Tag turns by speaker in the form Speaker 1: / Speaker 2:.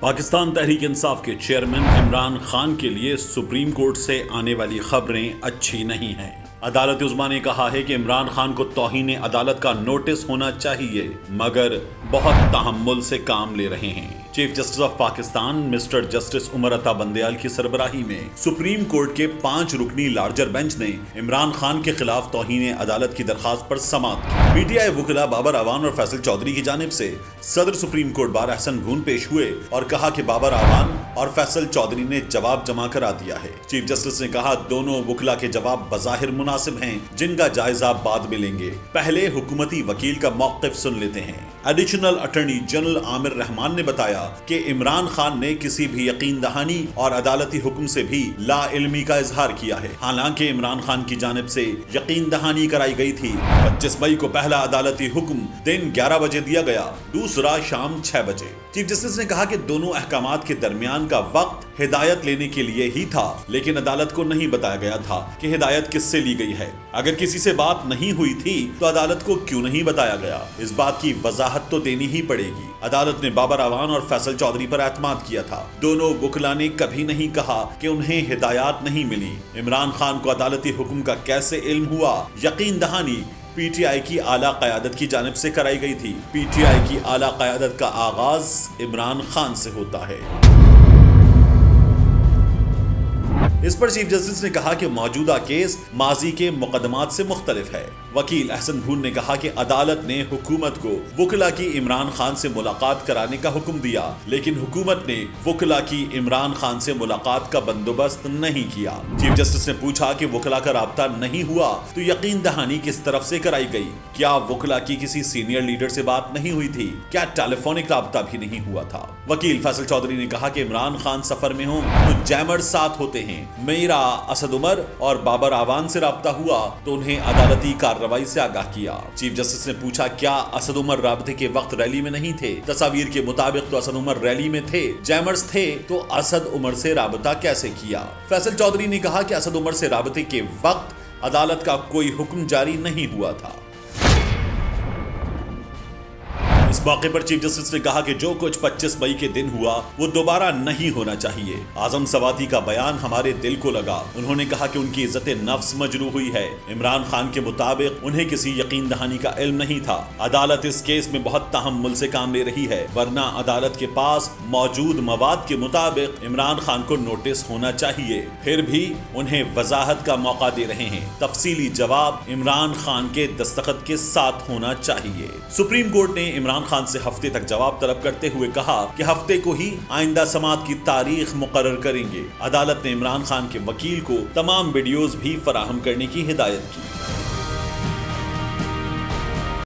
Speaker 1: पाकिस्तान तहरीक इंसाफ के चेयरमैन इमरान खान के लिए सुप्रीम कोर्ट से आने वाली खबरें अच्छी नहीं हैं। अदालत उज़्मा ने कहा है कि इमरान खान को तौहीन अदालत का नोटिस होना चाहिए, मगर बहुत तहम्मुल से काम ले रहे हैं। Chief justice of Pakistan mister justice Umar Ata Bandial की सरबराही में सुप्रीम कोर्ट के 5 रुकनी लार्जर बेंच ने इमरान खान के खिलाफ तौहीन अदालत की दरखास्त पर समाअत की। पीटीआई वकील बाबर आवान और फैसल चौधरी की जानिब से सदर सुप्रीम कोर्ट बार अहसन भून पेश हुए और कहा कि बाबर आवान और फैसल चौधरी ने जवाब जमा करा दिया है। चीफ जस्टिस ने कहा, दोनों वकीला के जवाब बज़ाहिर मुनासिब हैं, जिनका जायजा बाद में लेंगे। पहले हुकूमती वकील का मौक़िफ़ सुन लेते हैं। Additional attorney general Aamir Rahman ने बताया कि इमरान खान ने किसी भी यकीन दहानी और अदालती हुक्म से भी ला इल्मी का इजहार किया है। हालांकि इमरान खान की जानिब से यकीन दहानी कराई गई थी। 25 मई को पहला अदालती हुक्म दिन 11 बजे दिया गया, दूसरा शाम 6 बजे। चीफ जस्टिस ने कहा कि दोनों अहकामात के दरमियान का वक्त हिदायत लेने के लिए ही था, लेकिन अदालत को नहीं बताया गया था कि हिदायत किससे ली गई है। अगर किसी से बात नहीं हुई थी तो अदालत को क्यों नहीं बताया गया, इस बात की वजाहत तो देनी ही पड़ेगी। अदालत ने बाबर आवान और फैसल चौधरी पर एतमाद किया था। दोनों वकीला ने कभी नहीं कहा कि उन्हें हिदायत नहीं मिली। इमरान खान को अदालती हुक्म का कैसे इल्म हुआ? यकीन दहानी पीटीआई की आला क़यादत की जानिब से कराई गई थी। पीटीआई की आला क़यादत का आगाज इमरान खान से होता है। इस पर चीफ जस्टिस ने कहा कि मौजूदा केस माजी के मुकदमात से मुख्तलिफ है। वकील अहसन भून ने कहा कि अदालत ने हुकूमत को वकीला की इमरान खान से मुलाकात कराने का हुक्म दिया, लेकिन हुकूमत ने वकीला की इमरान खान से मुलाकात का बंदोबस्त नहीं किया। चीफ जस्टिस ने पूछा कि वकीला का राब्ता नहीं हुआ तो यकीन दहानी किस तरफ से कराई गई? क्या वकीला की किसी सीनियर लीडर से बात नहीं हुई थी? क्या टेलीफोनिक राब्ता भी नहीं हुआ था? वकील फैसल चौधरी ने कहा कि इमरान खान सफर में हो तो जैमर साथ होते हैं। मेरा असद उमर और बाबर आवान से राब्ता हुआ तो उन्हें अदालती कार्रवाई से आगाह किया। चीफ जस्टिस ने पूछा, क्या असद उमर राब्ते के वक्त रैली में नहीं थे? तस्वीर के मुताबिक तो असद उमर रैली में थे। जैमर्स थे तो असद उमर से राब्ता कैसे किया? फैसल चौधरी ने कहा कि असद उमर से राब्ते के वक्त अदालत का कोई हुक्म जारी नहीं हुआ था। इस मौके पर चीफ जस्टिस ने कहा कि जो कुछ 25 मई के दिन हुआ वो दोबारा नहीं होना चाहिए। आजम सवाती का बयान हमारे दिल को लगा। उन्होंने कहा कि उनकी इज्जत नफ्स मजरूह हुई है। इमरान खान के मुताबिक उन्हें किसी यकीन दहानी का इल्म नहीं था। अदालत इस केस में बहुत तहम्मुल से काम ले रही है, वरना अदालत के पास मौजूद मवाद के मुताबिक इमरान खान को नोटिस होना चाहिए। फिर भी उन्हें वजाहत का मौका दे रहे हैं। तफसीली जवाब इमरान खान के दस्तखत के साथ होना चाहिए। सुप्रीम कोर्ट ने इमरान खान से हफ्ते तक जवाब तलब करते हुए कहा कि हफ्ते को ही आइंदा समाअत की तारीख मुकर्रर करेंगे। अदालत ने इमरान खान के वकील को तमाम वीडियोस भी फराहम करने की हिदायत की।